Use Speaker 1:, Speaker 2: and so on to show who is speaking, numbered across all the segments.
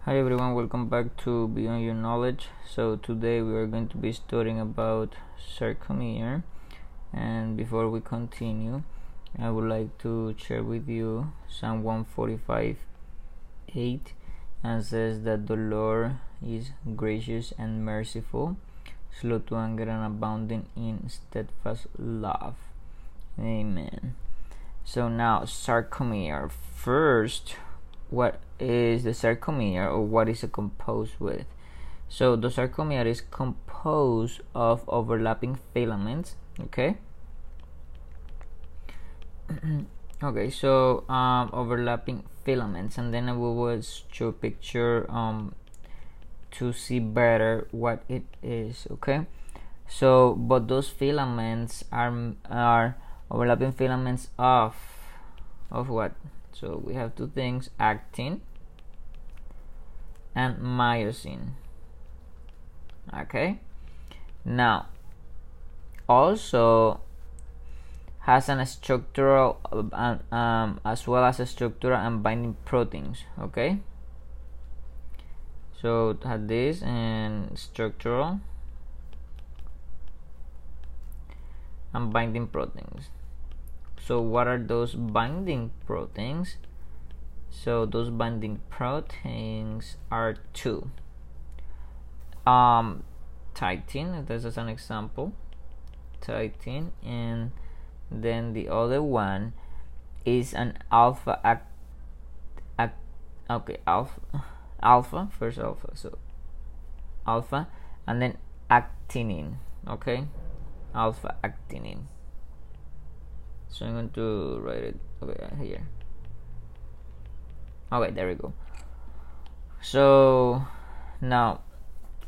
Speaker 1: Hi everyone, welcome back to Beyond Your Knowledge. So today we are going to be studying about sarcomere, and before we continue I would like to share with you Psalm 145:8, and says that the Lord is gracious and merciful, slow to anger and abounding in steadfast love. Amen. So now sarcomere. First, what is the sarcomere, or what is it composed with? So the sarcomere is composed of overlapping filaments. Okay. Okay, so overlapping filaments, and then I will show a picture to see better what it is. Okay, so but those filaments are overlapping filaments of what? So we have two things: actin and myosin. Okay, now also has an structural as well as a structural and binding proteins. Okay, so it had this and structural and binding proteins. So what are those binding proteins? So those binding proteins are two. Titin, this is an example, titin, and then the other one is an alpha so alpha, and then actinin. Okay, alpha actinin. So I'm going to write it here. Okay, there we go. So now,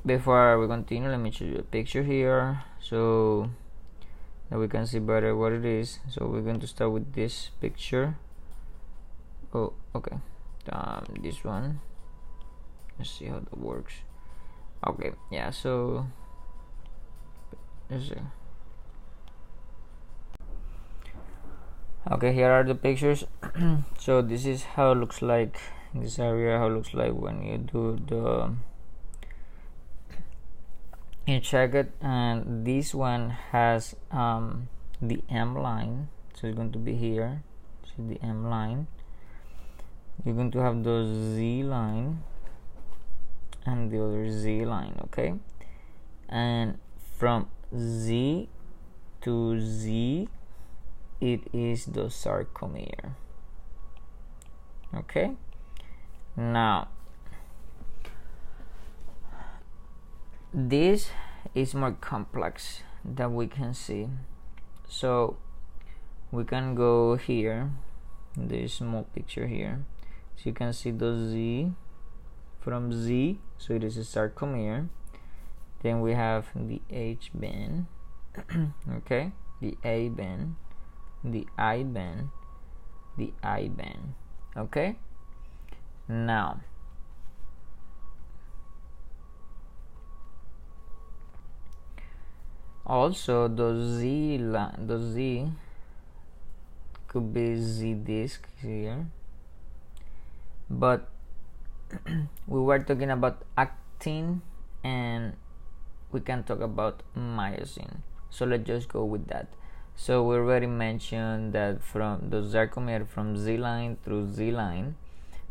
Speaker 1: before we continue, let me show you a picture here so that we can see better what it is. So we're going to start with this picture. Oh, okay. This one. Let's see how that works. Okay, yeah. So let's see. Okay, here are the pictures. So this is how it looks like in this area, how it looks like when you do you check it. And this one has the M line, so it's going to be here. See the M line. You're going to have the Z line and the other Z line. Okay, and from Z to Z it is the sarcomere. Okay, now this is more complex than we can see. So we can go here, this small picture here, so you can see the Z. From Z, so it is a sarcomere. Then we have the H band. Okay, the A band, the I band, the I band. Okay, now also the Z could be Z disc here, but we were talking about actin and we can talk about myosin, so let's just go with that. So we already mentioned that from the sarcomere from Z line through Z line,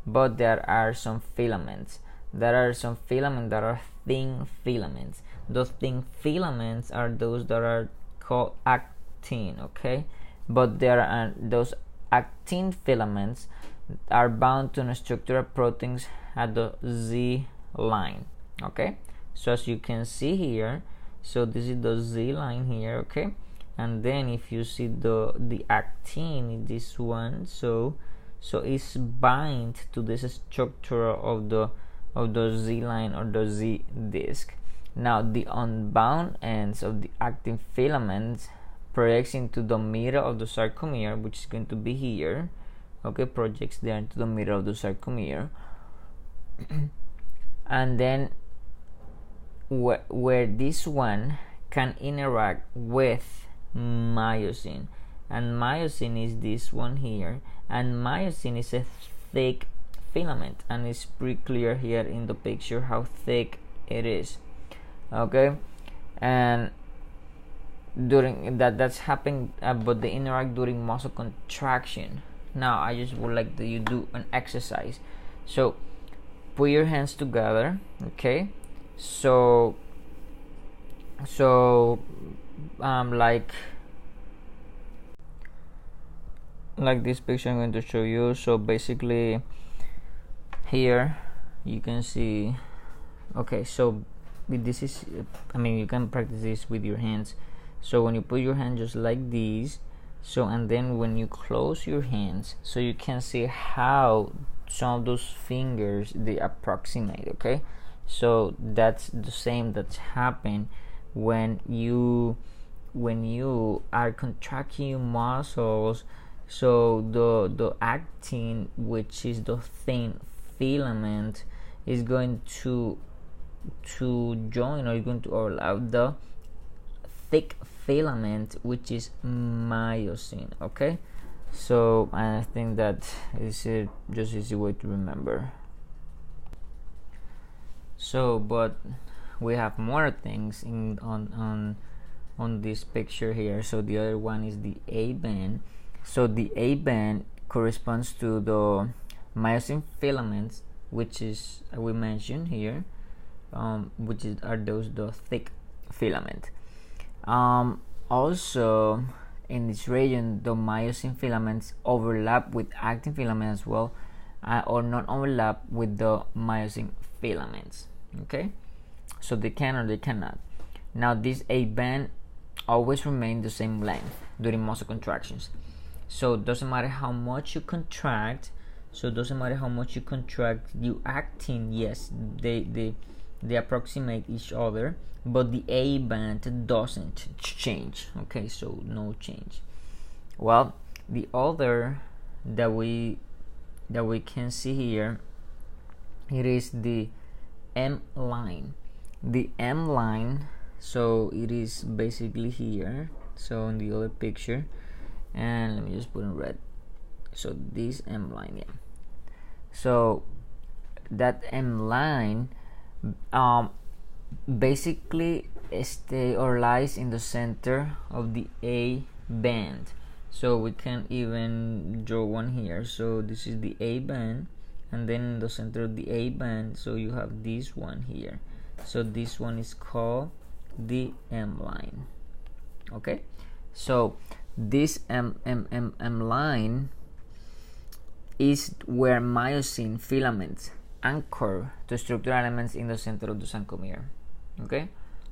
Speaker 1: but there are some filaments. There are some filaments that are thin filaments. Those thin filaments are those that are called actin. Okay, but there are those actin filaments are bound to structural proteins at the Z line. Okay, so as you can see here, so this is the Z line here. Okay, and then if you see the actin in this one, so it's bind to this structure of the Z line or the Z disc. Now the unbound ends of the actin filaments projects into the middle of the sarcomere, which is going to be here. Okay, projects there into the middle of the sarcomere. And then where this one can interact with myosin, and myosin is this one here, and myosin is a thick filament, and it's pretty clear here in the picture how thick it is. Okay, and during that's happening, but they interact during muscle contraction. Now I just would like that you do an exercise. So put your hands together. Okay, so like this picture I'm going to show you. So basically here you can see, okay, so this is, I mean, you can practice this with your hands. So when you put your hand just like this, so and then when you close your hands, so you can see how some of those fingers they approximate. Okay, so that's the same that's happened when you are contracting your muscles. So the actin, which is the thin filament, is going to join, or is going to overlap the thick filament, which is myosin. Okay, so I think that is just easy way to remember. So but we have more things in on this picture here. So the other one is the A band. So the A band corresponds to the myosin filaments, which is we mentioned here, which are those the thick filament. Also in this region, the myosin filaments overlap with actin filaments as well, or not overlap with the myosin filaments. Okay, so they can or they cannot. Now this A band always remain the same length during muscle contractions. So it doesn't matter how much you contract. So it doesn't matter how much you contract. You actin, yes, they approximate each other, but the A band doesn't change. Okay, so no change. Well, the other that we can see here, it is the M line. The M line, so it is basically here. So in the other picture, and let me just put in red. So this M line, yeah. So that M line basically stay or lies in the center of the A band. So we can even draw one here. So this is the A band, and then in the center of the A band, so you have this one here. So this one is called the M line. Okay, so this M line is where myosin filaments anchor to structural elements in the center of the sarcomere. Okay,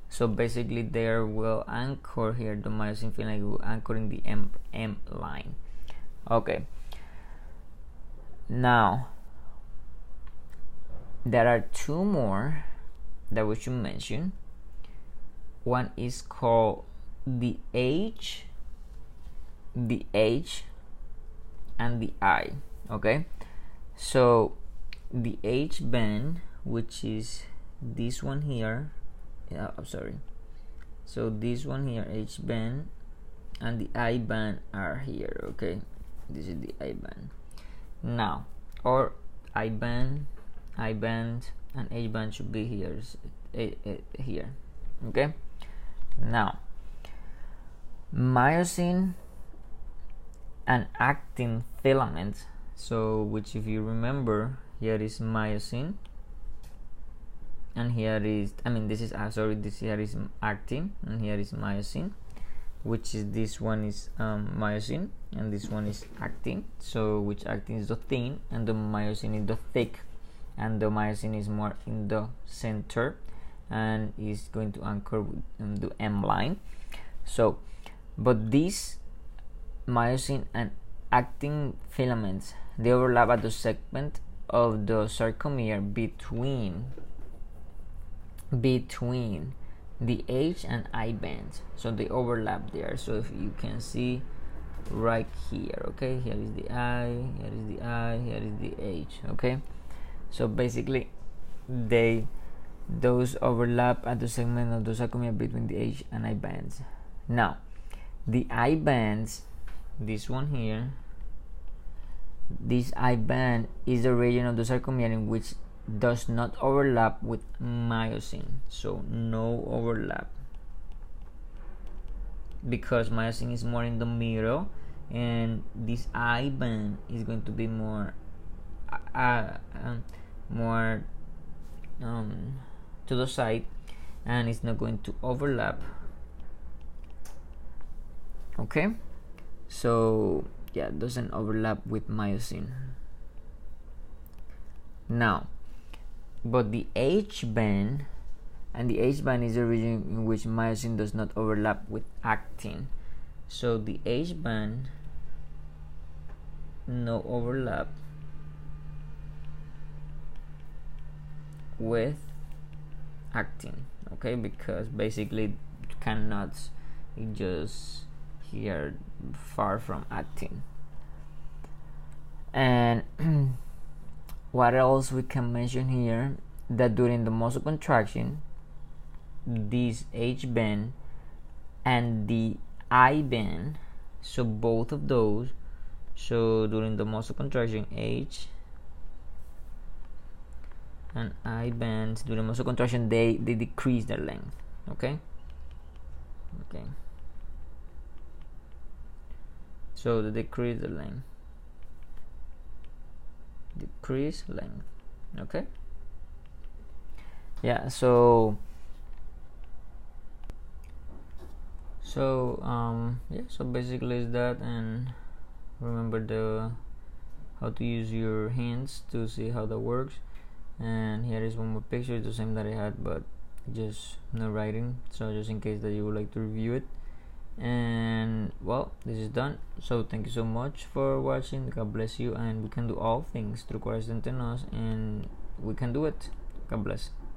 Speaker 1: so basically they will anchor here, the myosin filament will anchor in the M line. Okay, now there are two more that we should mention. One is called the H, and the I. Okay, so the H band, which is this one here, I'm sorry, so this one here, H band, and the I band are here. Okay, this is the I band now, or I band, and H band should be here, here. Okay, now myosin and actin filaments, so which, if you remember, here is myosin, and here is, I mean, this is this here is actin, and here is myosin, which is, this one is myosin, and this one is actin. So which actin is the thin, and the myosin is the thick, and the myosin is more in the center and is going to anchor with the M line. So but these myosin and actin filaments, they overlap at the segment of the sarcomere between the H and I bands. So they overlap there. So if you can see right here, okay, here is the I, here is the I, here is the H. Okay, so basically those overlap at the segment of the sarcomere between the H and I bands. Now the I bands, this one here this I band is the region of the sarcomere in which does not overlap with myosin, so no overlap, because myosin is more in the middle, and this I band is going to be more to the side, and it's not going to overlap. Okay, so yeah, it doesn't overlap with myosin. Now, but the H band, and the H band is the region in which myosin does not overlap with actin. So the H band, no overlap with actin. Okay, because basically it cannot, it just here far from actin. And what else we can mention here, that during the muscle contraction, this H band and the I band, so both of those, so during the muscle contraction, H and I bands during muscle contraction, they decrease their length. Okay, so they decrease the length, okay. Yeah, so basically is that. And remember how to use your hands to see how that works. And here is one more picture, it's the same that I had, but just no writing, so just in case that you would like to review it. And well, this is done, so thank you so much for watching. God bless you, and we can do all things through Christ strengthens us, and we can do it. God bless.